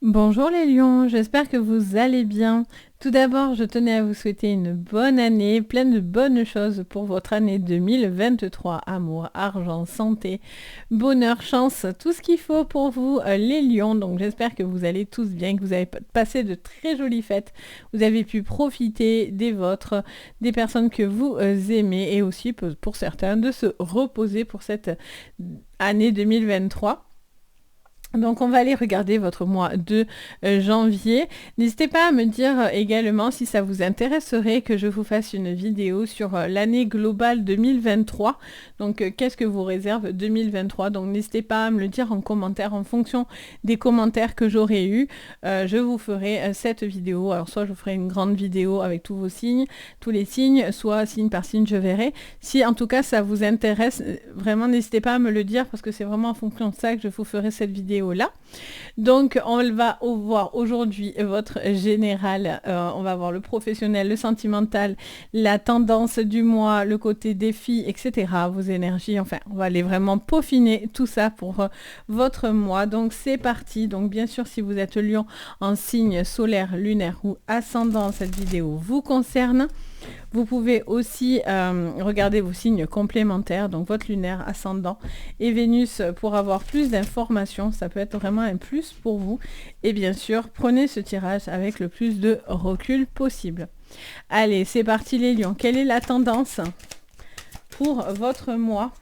Bonjour les lions, j'espère que vous allez bien. Tout d'abord, je tenais à vous souhaiter une bonne année, pleine de bonnes choses pour votre année 2023. Amour, argent, santé, bonheur, chance, tout ce qu'il faut pour vous les lions. Donc j'espère que vous allez tous bien, que vous avez passé de très jolies fêtes. Vous avez pu profiter des vôtres, des personnes que vous aimez et aussi pour certains de se reposer pour cette année 2023. Donc on va aller regarder votre mois de janvier. N'hésitez pas à me dire également si ça vous intéresserait que je vous fasse une vidéo sur l'année globale 2023. Donc qu'est-ce que vous réserve 2023? Donc n'hésitez pas à me le dire en commentaire en fonction des commentaires que j'aurai eus. Je vous ferai cette vidéo. Alors soit je vous ferai une grande vidéo avec tous vos signes, tous les signes, soit signe par signe je verrai. Si en tout cas ça vous intéresse, vraiment n'hésitez pas à me le dire parce que c'est vraiment en fonction de ça que je vous ferai cette vidéo là. Donc on va voir aujourd'hui votre général, on va voir le professionnel, le sentimental, la tendance du mois, le côté défi, etc. Vos énergies, enfin on va aller vraiment peaufiner tout ça pour votre mois. Donc c'est parti. Donc bien sûr si vous êtes lion en signe solaire, lunaire ou ascendant, cette vidéo vous concerne. Vous pouvez aussi regarder vos signes complémentaires, donc votre lunaire, ascendant et Vénus pour avoir plus d'informations. Ça peut être vraiment un plus pour vous. Et bien sûr, prenez ce tirage avec le plus de recul possible. Allez, c'est parti les lions. Quelle est la tendance pour votre mois ?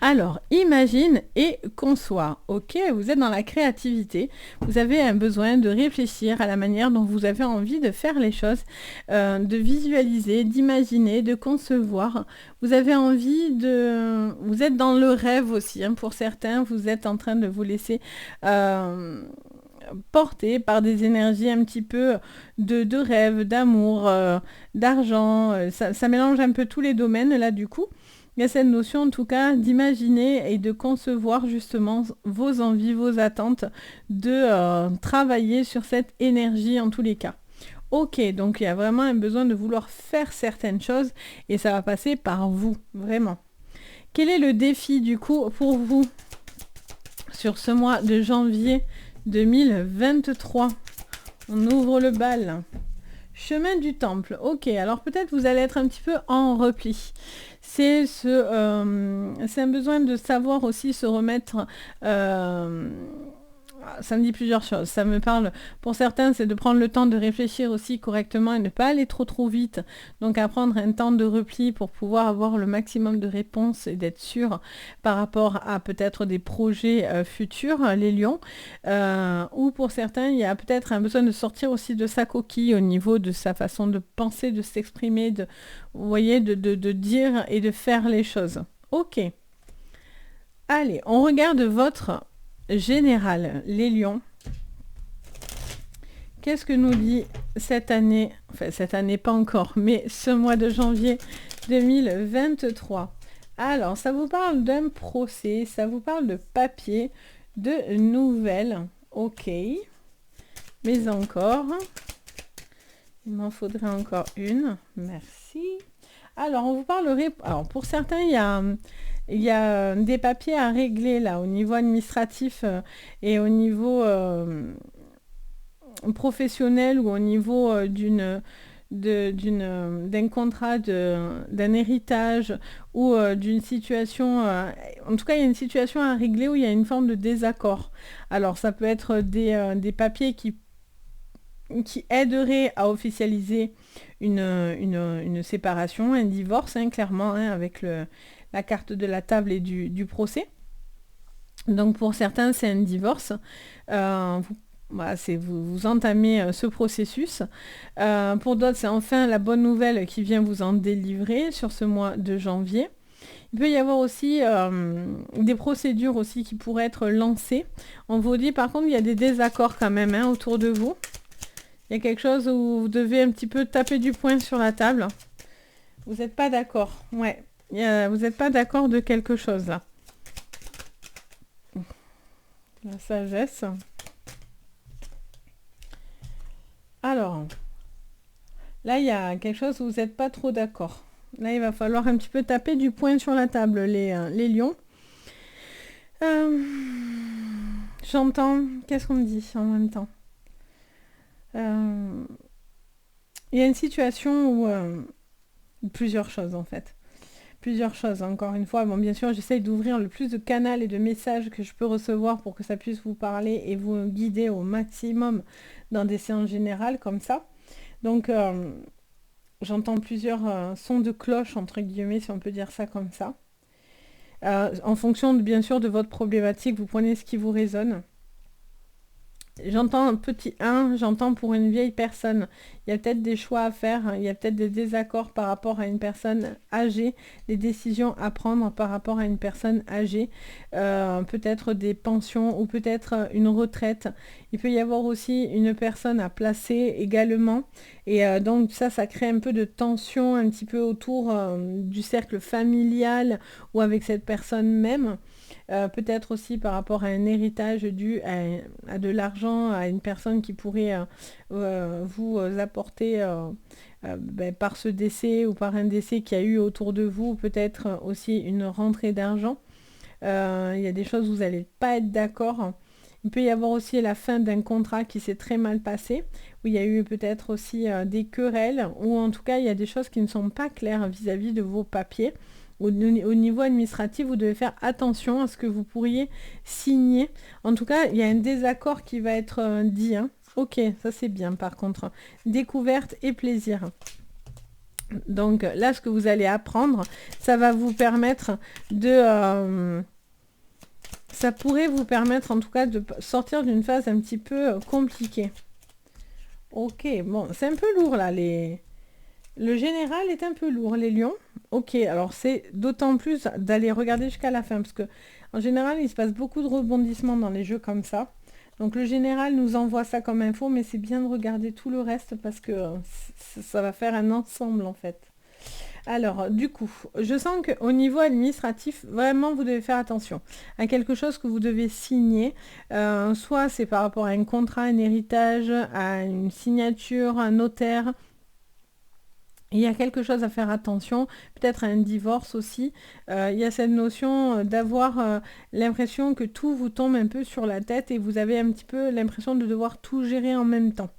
Alors, imagine et conçois. Ok, vous êtes dans la créativité. Vous avez un besoin de réfléchir à la manière dont vous avez envie de faire les choses, de visualiser, d'imaginer, de concevoir. Vous avez envie de... Vous êtes dans le rêve aussi. Hein. Pour certains, vous êtes en train de vous laisser... porté par des énergies un petit peu de rêve, d'amour, d'argent. Ça mélange un peu tous les domaines là du coup. Il y a cette notion en tout cas d'imaginer et de concevoir justement vos envies, vos attentes, de travailler sur cette énergie en tous les cas. Ok, donc il y a vraiment un besoin de vouloir faire certaines choses et ça va passer par vous, vraiment. Quel est le défi du coup pour vous sur ce mois de janvier 2023? On ouvre le bal. Chemin du temple. Ok, alors peut-être vous allez être un petit peu en repli. C'est un besoin de savoir aussi se remettre... ça me dit plusieurs choses. Ça me parle, pour certains, c'est de prendre le temps de réfléchir aussi correctement et ne pas aller trop vite. Donc à prendre un temps de repli pour pouvoir avoir le maximum de réponses et d'être sûr par rapport à peut-être des projets futurs, les lions. Ou pour certains, il y a peut-être un besoin de sortir aussi de sa coquille au niveau de sa façon de penser, de s'exprimer, vous voyez, de dire et de faire les choses. Ok. Allez, on regarde votre général, les lions. Qu'est-ce que nous dit cette année, enfin cette année pas encore, mais ce mois de janvier 2023? Alors, ça vous parle d'un procès, ça vous parle de papier, de nouvelles. Ok. Mais encore, il m'en faudrait encore une. Merci. Alors, on vous parlerait... Alors, pour certains, il y a des papiers à régler là, au niveau administratif et au niveau professionnel ou au niveau d'un contrat, d'un héritage ou d'une situation... en tout cas, il y a une situation à régler où il y a une forme de désaccord. Alors, ça peut être des papiers qui aiderait à officialiser une séparation, un divorce, hein, clairement, hein, avec la carte de la table et du procès. Donc pour certains, c'est un divorce. Vous entamez ce processus. Pour d'autres, c'est enfin la bonne nouvelle qui vient vous en délivrer sur ce mois de janvier. Il peut y avoir aussi des procédures aussi qui pourraient être lancées. On vous dit par contre, il y a des désaccords quand même hein, autour de vous. Il y a quelque chose où vous devez un petit peu taper du poing sur la table. Vous n'êtes pas d'accord. Ouais. Vous n'êtes pas d'accord de quelque chose là. La sagesse. Alors, là, il y a quelque chose où vous n'êtes pas trop d'accord. Là, il va falloir un petit peu taper du poing sur la table, les lions. Je J'entends... Qu'est-ce qu'on me dit en même temps? Euh, Il y a une situation où... plusieurs choses en fait. Plusieurs choses, encore une fois. Bon, bien sûr, j'essaye d'ouvrir le plus de canaux et de messages que je peux recevoir pour que ça puisse vous parler et vous guider au maximum dans des séances générales comme ça. Donc, j'entends plusieurs sons de cloche, entre guillemets, si on peut dire ça comme ça. En fonction, bien sûr, de votre problématique, vous prenez ce qui vous résonne. J'entends un petit 1, j'entends pour une vieille personne. Il y a peut-être des choix à faire, il y a peut-être des désaccords par rapport à une personne âgée, des décisions à prendre par rapport à une personne âgée, peut-être des pensions ou peut-être une retraite. Il peut y avoir aussi une personne à placer également. Et donc ça crée un peu de tension un petit peu autour du cercle familial ou avec cette personne même. Peut-être aussi par rapport à un héritage dû à de l'argent, à une personne qui pourrait vous apporter par ce décès ou par un décès qu'il y a eu autour de vous, peut-être aussi une rentrée d'argent. Il y a des choses où vous n'allez pas être d'accord. Il peut y avoir aussi la fin d'un contrat qui s'est très mal passé, où il y a eu peut-être aussi des querelles, ou en tout cas il y a des choses qui ne sont pas claires vis-à-vis de vos papiers. Au niveau administratif, vous devez faire attention à ce que vous pourriez signer. En tout cas, il y a un désaccord qui va être dit. Hein. Ok, ça c'est bien par contre. Découverte et plaisir. Donc là, ce que vous allez apprendre, ça va vous permettre de... ça pourrait vous permettre en tout cas de sortir d'une phase un petit peu compliquée. Ok, bon, c'est un peu lourd là, Le général est un peu lourd, les lions. Ok, alors c'est d'autant plus d'aller regarder jusqu'à la fin, parce que en général, il se passe beaucoup de rebondissements dans les jeux comme ça. Donc le général nous envoie ça comme info, mais c'est bien de regarder tout le reste, parce que ça va faire un ensemble en fait. Alors, du coup, je sens qu'au niveau administratif, vraiment, vous devez faire attention à quelque chose que vous devez signer. Soit c'est par rapport à un contrat, un héritage, à une signature, un notaire. Il y a quelque chose à faire attention, peut-être à un divorce aussi. Il y a cette notion d'avoir l'impression que tout vous tombe un peu sur la tête et vous avez un petit peu l'impression de devoir tout gérer en même temps.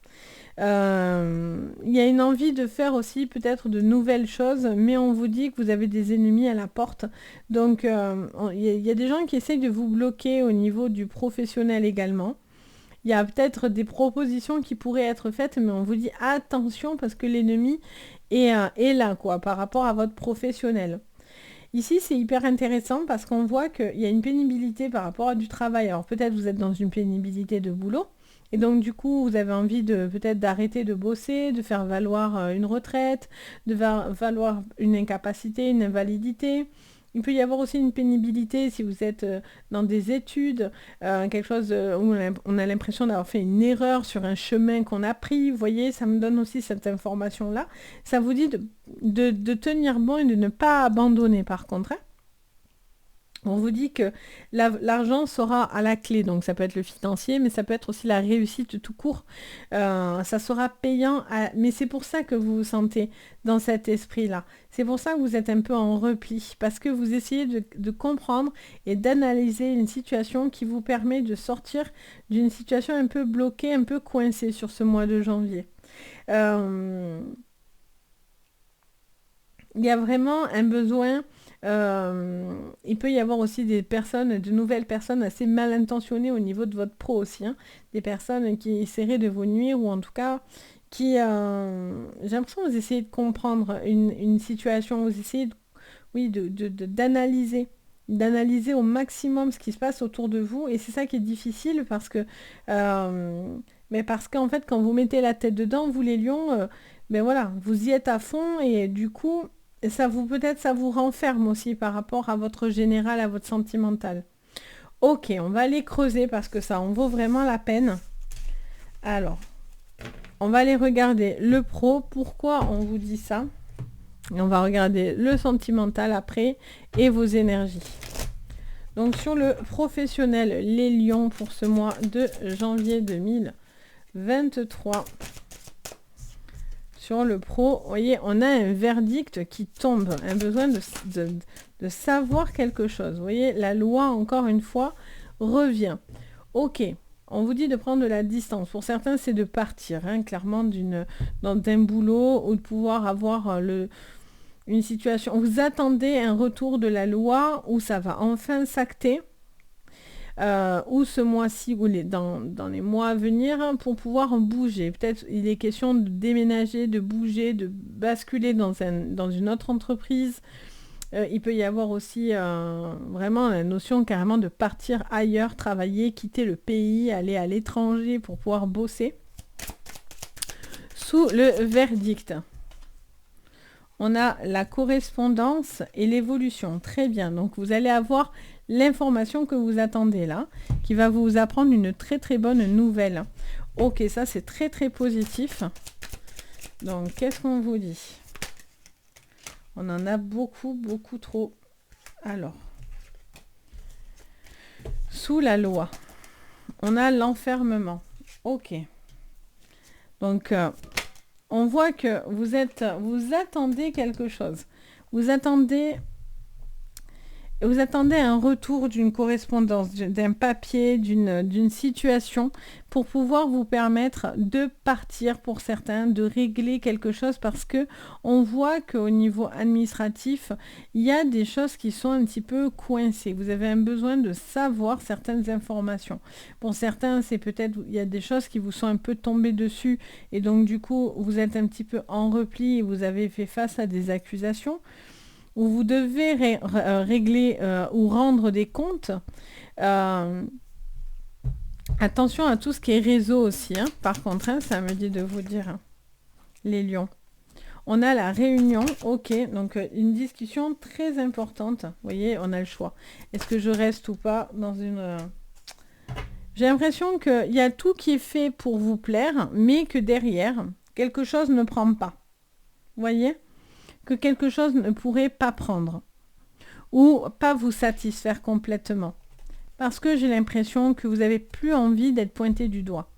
Il y a une envie de faire aussi peut-être de nouvelles choses, mais on vous dit que vous avez des ennemis à la porte. Donc il y a des gens qui essayent de vous bloquer au niveau du professionnel également. Il y a peut-être des propositions qui pourraient être faites, mais on vous dit attention parce que l'ennemi est là, quoi, par rapport à votre professionnel. Ici, c'est hyper intéressant parce qu'on voit qu'il y a une pénibilité par rapport à du travail. Alors peut-être vous êtes dans une pénibilité de boulot, et donc du coup, vous avez envie de peut-être d'arrêter de bosser, de faire valoir une retraite, de valoir une incapacité, une invalidité. Il peut y avoir aussi une pénibilité si vous êtes dans des études, quelque chose où on a l'impression d'avoir fait une erreur sur un chemin qu'on a pris. Vous voyez, ça me donne aussi cette information-là. Ça vous dit de tenir bon et de ne pas abandonner par contre. Hein. On vous dit que l'argent sera à la clé, donc ça peut être le financier, mais ça peut être aussi la réussite tout court. Ça sera payant, mais c'est pour ça que vous vous sentez dans cet esprit-là. C'est pour ça que vous êtes un peu en repli, parce que vous essayez de comprendre et d'analyser une situation qui vous permet de sortir d'une situation un peu bloquée, un peu coincée sur ce mois de janvier. Il y a vraiment un besoin. Il peut y avoir aussi de nouvelles personnes assez mal intentionnées au niveau de votre pro aussi. Hein. Des personnes qui essaieraient de vous nuire ou en tout cas qui... j'ai l'impression que vous essayez de comprendre une situation, vous essayez d'analyser au maximum ce qui se passe autour de vous et c'est ça qui est difficile parce que... mais parce qu'en fait, quand vous mettez la tête dedans, vous les lions, ben voilà, vous y êtes à fond et du coup... peut-être ça vous renferme aussi par rapport à votre général, à votre sentimental. Ok, on va aller creuser parce que ça en vaut vraiment la peine. Alors, on va aller regarder le pro, pourquoi on vous dit ça. Et on va regarder le sentimental après et vos énergies. Donc sur le professionnel, les lions pour ce mois de janvier 2023. Sur le pro, vous voyez, on a un verdict qui tombe, un besoin de savoir quelque chose. Vous voyez, la loi, encore une fois, revient. Ok, on vous dit de prendre de la distance. Pour certains, c'est de partir, hein, clairement, d'un boulot ou de pouvoir avoir une situation. Vous attendez un retour de la loi où ça va enfin s'acter, ou ce mois-ci ou dans les mois à venir, hein, pour pouvoir bouger. Peut-être il est question de déménager, de bouger, de basculer dans une autre entreprise. Il peut y avoir aussi vraiment la notion carrément de partir ailleurs, travailler, quitter le pays, aller à l'étranger pour pouvoir bosser. Sous le verdict, on a la correspondance et l'évolution. Très bien. Donc vous allez avoir l'information que vous attendez là, qui va vous apprendre une très très bonne nouvelle. Ok, ça c'est très très positif. Donc qu'est-ce qu'on vous dit? On en a beaucoup, beaucoup trop. Alors, sous la loi, on a l'enfermement. Ok. Donc, on voit que vous attendez quelque chose. Vous attendez un retour d'une correspondance, d'un papier, d'une situation pour pouvoir vous permettre de partir pour certains, de régler quelque chose parce que on voit qu'au niveau administratif, il y a des choses qui sont un petit peu coincées. Vous avez un besoin de savoir certaines informations. Pour certains, c'est peut-être, il y a des choses qui vous sont un peu tombées dessus et donc du coup, vous êtes un petit peu en repli et vous avez fait face à des accusations où vous devez régler ou rendre des comptes. Attention à tout ce qui est réseau aussi, hein. Par contre, hein, ça me dit de vous dire, hein, les lions. On a la réunion, ok, donc une discussion très importante. Vous voyez, on a le choix. Est-ce que je reste ou pas dans une... J'ai l'impression qu'il y a tout qui est fait pour vous plaire, mais que derrière, quelque chose ne prend pas. Vous voyez ? Que quelque chose ne pourrait pas prendre ou pas vous satisfaire complètement. Parce que j'ai l'impression que vous n'avez plus envie d'être pointé du doigt.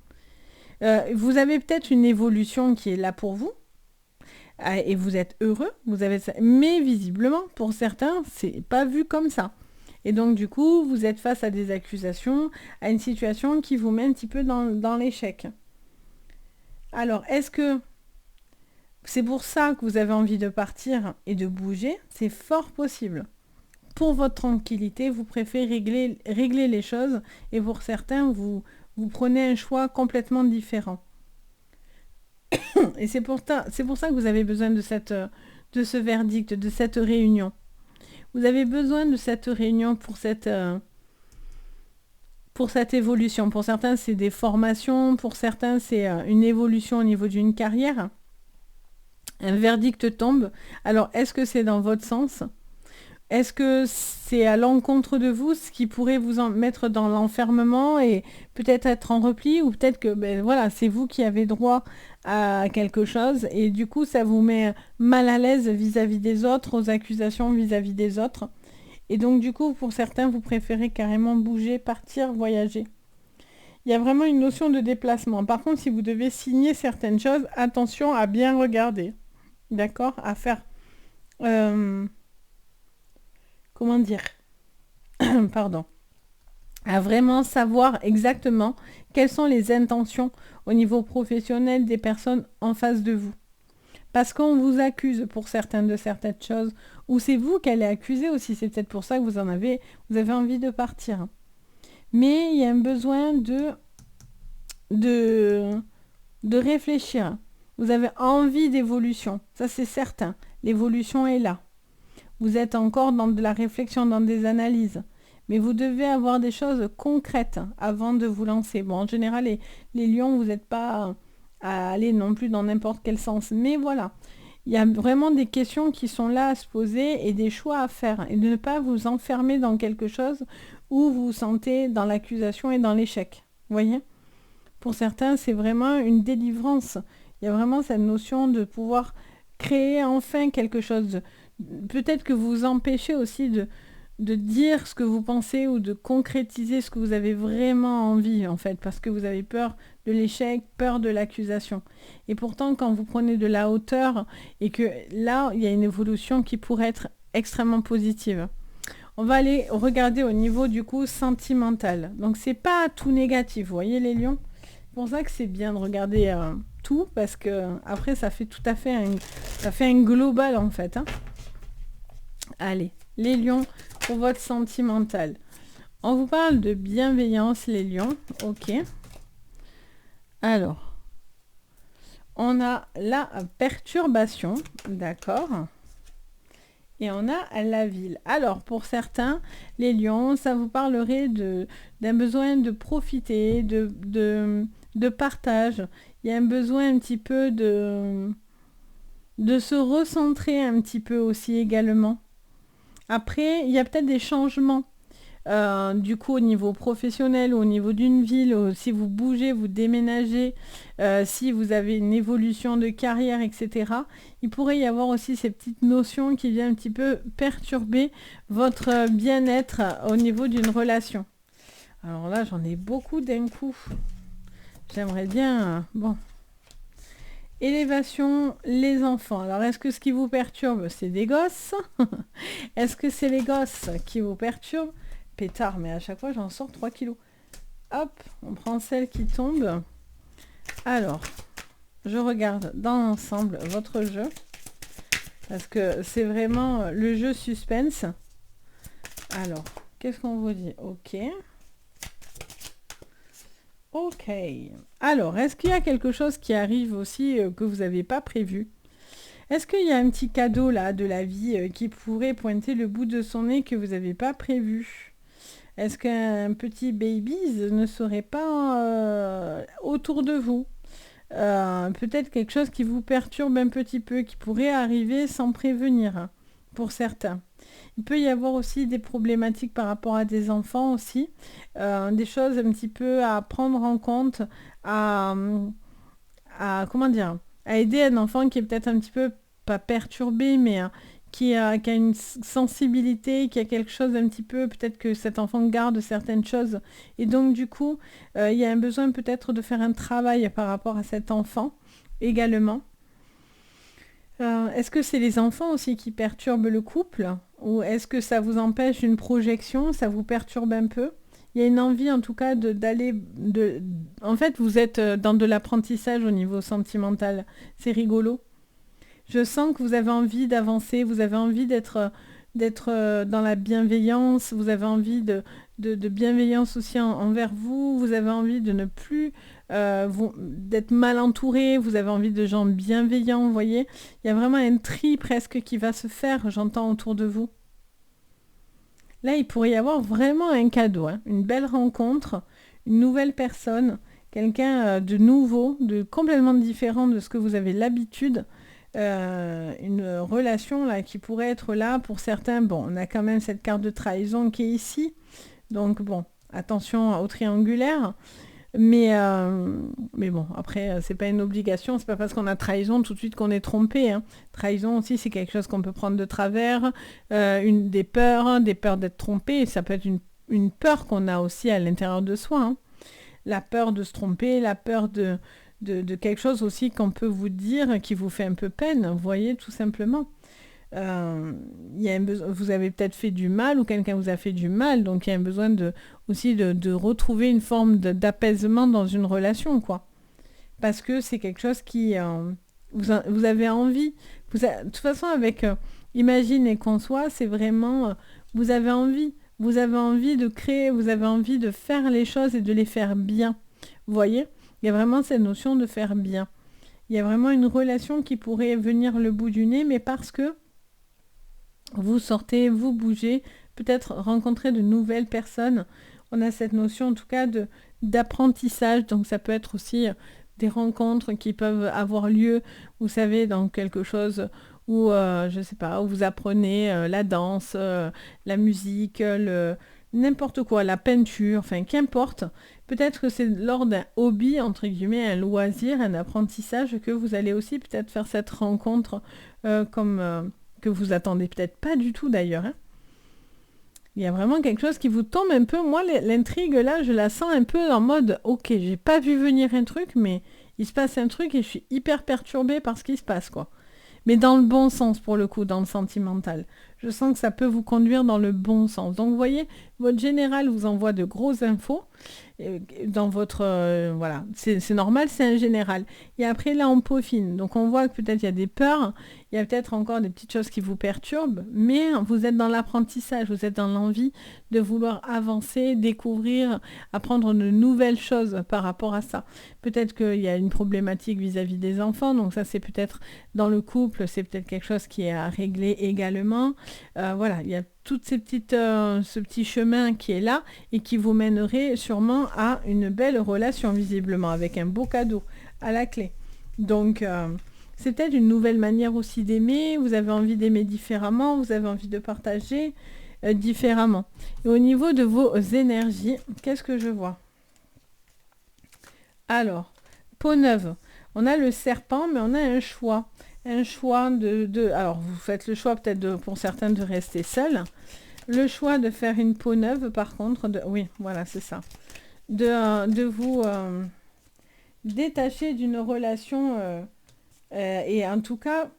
Vous avez peut-être une évolution qui est là pour vous et vous êtes heureux, mais visiblement, pour certains, c'est pas vu comme ça. Et donc, du coup, vous êtes face à des accusations, à une situation qui vous met un petit peu dans l'échec. Alors, est-ce que c'est pour ça que vous avez envie de partir et de bouger? C'est fort possible. Pour votre tranquillité, vous préférez régler les choses et pour certains, vous prenez un choix complètement différent. Et c'est pour ça que vous avez besoin de ce verdict, de cette réunion. Vous avez besoin de cette réunion pour cette évolution. Pour certains, c'est des formations. Pour certains, c'est une évolution au niveau d'une carrière. Un verdict tombe. Alors, est-ce que c'est dans votre sens? Est-ce que c'est à l'encontre de vous, ce qui pourrait vous en mettre dans l'enfermement et peut-être être en repli, ou peut-être que voilà, c'est vous qui avez droit à quelque chose et du coup ça vous met mal à l'aise vis-à-vis des autres, aux accusations vis-à-vis des autres. Et donc du coup, pour certains, vous préférez carrément bouger, partir, voyager. Il y a vraiment une notion de déplacement. Par contre, si vous devez signer certaines choses, attention à bien regarder. D'accord? À faire... comment dire? Pardon. À vraiment savoir exactement quelles sont les intentions au niveau professionnel des personnes en face de vous. Parce qu'on vous accuse pour certaines de certaines choses, ou c'est vous qu'elle est accusée aussi, c'est peut-être pour ça que vous avez envie de partir. Mais il y a un besoin de réfléchir. Vous avez envie d'évolution, ça c'est certain. L'évolution est là. Vous êtes encore dans de la réflexion, dans des analyses. Mais vous devez avoir des choses concrètes avant de vous lancer. Bon, en général, les lions, vous n'êtes pas à aller non plus dans n'importe quel sens. Mais voilà, il y a vraiment des questions qui sont là à se poser et des choix à faire. Et de ne pas vous enfermer dans quelque chose où vous vous sentez dans l'accusation et dans l'échec. Vous voyez ? Pour certains, c'est vraiment une délivrance. Il y a vraiment cette notion de pouvoir créer enfin quelque chose. Peut-être que vous vous empêchez aussi de dire ce que vous pensez ou de concrétiser ce que vous avez vraiment envie, en fait, parce que vous avez peur de l'échec, peur de l'accusation. Et pourtant, quand vous prenez de la hauteur et que là, il y a une évolution qui pourrait être extrêmement positive. On va aller regarder au niveau du coup sentimental. Donc c'est pas tout négatif, vous voyez les lions. C'est pour ça que c'est bien de regarder tout, parce que après ça fait tout à fait ça fait un global en fait. Hein. Allez, les lions pour votre sentimental. On vous parle de bienveillance, les lions. Ok. Alors, on a la perturbation, d'accord. Et on a la ville. Alors, pour certains, les lions, ça vous parlerait d'un besoin de profiter, de partage. Il y a un besoin un petit peu de se recentrer un petit peu aussi également. Après, il y a peut-être des changements. Du coup, au niveau professionnel, au niveau d'une ville, si vous bougez, vous déménagez, si vous avez une évolution de carrière, etc., il pourrait y avoir aussi ces petites notions qui viennent un petit peu perturber votre bien-être au niveau d'une relation. Alors là, j'en ai beaucoup d'un coup. J'aimerais bien... bon. Élévation, les enfants. Alors, est-ce que ce qui vous perturbe, c'est des gosses? Est-ce que c'est les gosses qui vous perturbent? Pétard, mais à chaque fois, j'en sors 3 kilos. Hop, on prend celle qui tombe. Alors, je regarde dans l'ensemble votre jeu. Parce que c'est vraiment le jeu suspense. Alors, qu'est-ce qu'on vous dit? Ok. Ok. Alors, est-ce qu'il y a quelque chose qui arrive aussi que vous n'avez pas prévu? Est-ce qu'il y a un petit cadeau là de la vie qui pourrait pointer le bout de son nez que vous n'avez pas prévu? Est-ce qu'un petit baby ne serait pas autour de vous? Peut-être quelque chose qui vous perturbe un petit peu, qui pourrait arriver sans prévenir, hein, pour certains. Il peut y avoir aussi des problématiques par rapport à des enfants aussi, des choses un petit peu à prendre en compte, à, comment dire, à aider un enfant qui est peut-être un petit peu, pas perturbé, mais qui a une sensibilité, qui a quelque chose un petit peu, peut-être que cet enfant garde certaines choses. Et donc du coup, il y a un besoin peut-être de faire un travail par rapport à cet enfant également. Est-ce que c'est les enfants aussi qui perturbent le couple? Ou est-ce que ça vous empêche une projection? Ça vous perturbe un peu? Il y a une envie en tout cas d'aller... En fait, vous êtes dans de l'apprentissage au niveau sentimental. C'est rigolo. Je sens que vous avez envie d'avancer, vous avez envie d'être dans la bienveillance, vous avez envie de bienveillance aussi envers vous, vous avez envie de ne plus d'être mal entouré, vous avez envie de gens bienveillants, vous voyez. Il y a vraiment un tri presque qui va se faire, j'entends, autour de vous. Là, il pourrait y avoir vraiment un cadeau, hein, une belle rencontre, une nouvelle personne, quelqu'un de nouveau, de complètement différent de ce que vous avez l'habitude. Une relation là qui pourrait être là pour certains. Bon, on a quand même cette carte de trahison qui est ici, donc bon, attention au triangulaire, mais bon, après c'est pas une obligation, c'est pas parce qu'on a trahison tout de suite qu'on est trompé, hein. Trahison aussi, c'est quelque chose qu'on peut prendre de travers, des peurs d'être trompé, et ça peut être une peur qu'on a aussi à l'intérieur de soi, hein. La peur de se tromper, la peur de quelque chose aussi qu'on peut vous dire qui vous fait un peu peine, vous voyez, tout simplement. Vous avez peut-être fait du mal ou quelqu'un vous a fait du mal, donc il y a un besoin aussi de retrouver une forme d'apaisement dans une relation, quoi. Parce que c'est quelque chose qui... vous avez envie... de toute façon, avec Imagine et Conçoit, c'est vraiment... vous avez envie de créer, vous avez envie de faire les choses et de les faire bien. Vous voyez ? Il y a vraiment cette notion de faire bien. Il y a vraiment une relation qui pourrait venir le bout du nez, mais parce que vous sortez, vous bougez, peut-être rencontrer de nouvelles personnes. On a cette notion en tout cas d'apprentissage, donc ça peut être aussi des rencontres qui peuvent avoir lieu, vous savez, dans quelque chose où, je ne sais pas, où vous apprenez la danse, la musique, n'importe quoi, la peinture, enfin qu'importe. Peut-être que c'est lors d'un hobby, entre guillemets, un loisir, un apprentissage, que vous allez aussi peut-être faire cette rencontre que vous attendez peut-être pas du tout d'ailleurs, hein. Il y a vraiment quelque chose qui vous tombe un peu. Moi, l'intrigue là, je la sens un peu en mode, ok, j'ai pas vu venir un truc, mais il se passe un truc et je suis hyper perturbée par ce qui se passe, quoi. Mais dans le bon sens, pour le coup, dans le sentimental. Je sens que ça peut vous conduire dans le bon sens. Donc vous voyez, votre général vous envoie de grosses infos dans votre... voilà, c'est normal, c'est un général. Et après, là, on peaufine. Donc on voit que peut-être il y a des peurs, il y a peut-être encore des petites choses qui vous perturbent, mais vous êtes dans l'apprentissage, vous êtes dans l'envie de vouloir avancer, découvrir, apprendre de nouvelles choses par rapport à ça. Peut-être qu'il y a une problématique vis-à-vis des enfants, donc ça c'est peut-être dans le couple, c'est peut-être quelque chose qui est à régler également. Voilà, il y a toutes ces petites, ce petit chemin qui est là et qui vous mènerait sûrement à une belle relation visiblement avec un beau cadeau à la clé. Donc c'est peut-être une nouvelle manière aussi d'aimer, vous avez envie d'aimer différemment, vous avez envie de partager différemment. Et au niveau de vos énergies, qu'est-ce que je vois? Alors, peau neuve, on a le serpent, mais on a un choix. Un choix alors, vous faites le choix peut-être pour certains de rester seul. Le choix de faire une peau neuve, par contre, oui, voilà, c'est ça. De vous détacher d'une relation. Et en tout cas,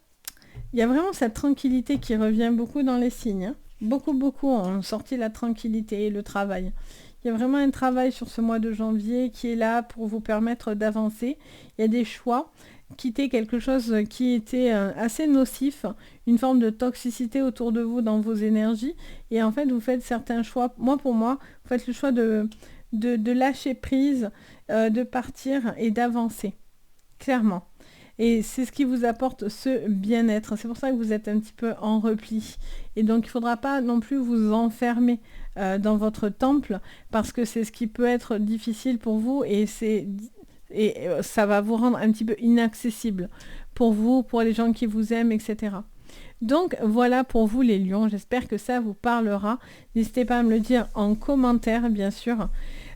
il y a vraiment cette tranquillité qui revient beaucoup dans les signes. Hein. Beaucoup ont sorti la tranquillité et le travail. Il y a vraiment un travail sur ce mois de janvier qui est là pour vous permettre d'avancer. Il y a des choix. Quitter quelque chose qui était assez nocif, une forme de toxicité autour de vous dans vos énergies. Et en fait, vous faites certains choix. Pour moi, vous faites le choix de lâcher prise, de partir et d'avancer. Clairement. Et c'est ce qui vous apporte ce bien-être. C'est pour ça que vous êtes un petit peu en repli. Et donc, il ne faudra pas non plus vous enfermer dans votre temple parce que c'est ce qui peut être difficile pour vous et ça va vous rendre un petit peu inaccessible pour vous, pour les gens qui vous aiment, etc. Donc, voilà pour vous les lions. J'espère que ça vous parlera. N'hésitez pas à me le dire en commentaire, bien sûr.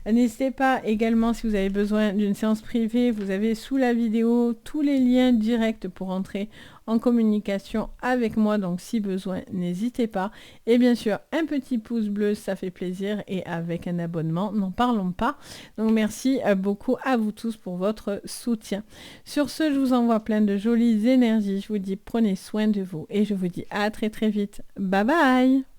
N'hésitez pas également, si vous avez besoin d'une séance privée, vous avez sous la vidéo tous les liens directs pour entrer en communication avec moi. Donc, si besoin, n'hésitez pas. Et bien sûr, un petit pouce bleu, ça fait plaisir. Et avec un abonnement, n'en parlons pas. Donc, merci beaucoup à vous tous pour votre soutien. Sur ce, je vous envoie plein de jolies énergies. Je vous dis, prenez soin de vous. Et je vous dis à très très vite. Bye bye!